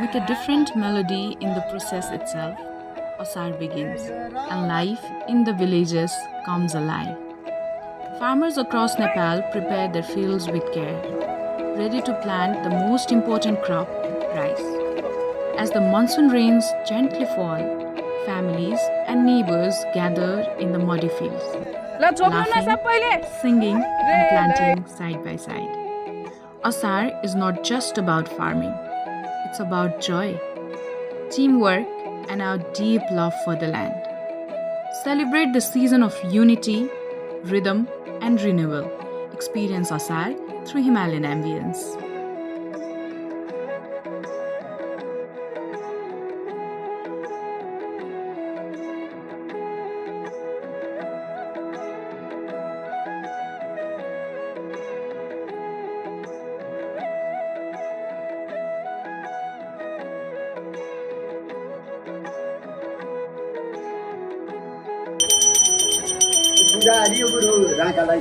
With a different melody in the process itself, Asar begins, and life in the villages comes alive. Farmers across Nepal prepare their fields with care, ready to plant the most important crop, rice. As the monsoon rains gently fall, families and neighbors gather in the muddy fields, laughing, singing, and planting side by side. Asar is not just about farming, it's about joy, teamwork, and our deep love for the land. Celebrate the season of unity, rhythm, and renewal. Experience Asar through Himalayan Ambience. पूजा हरियो गुरु राकालाई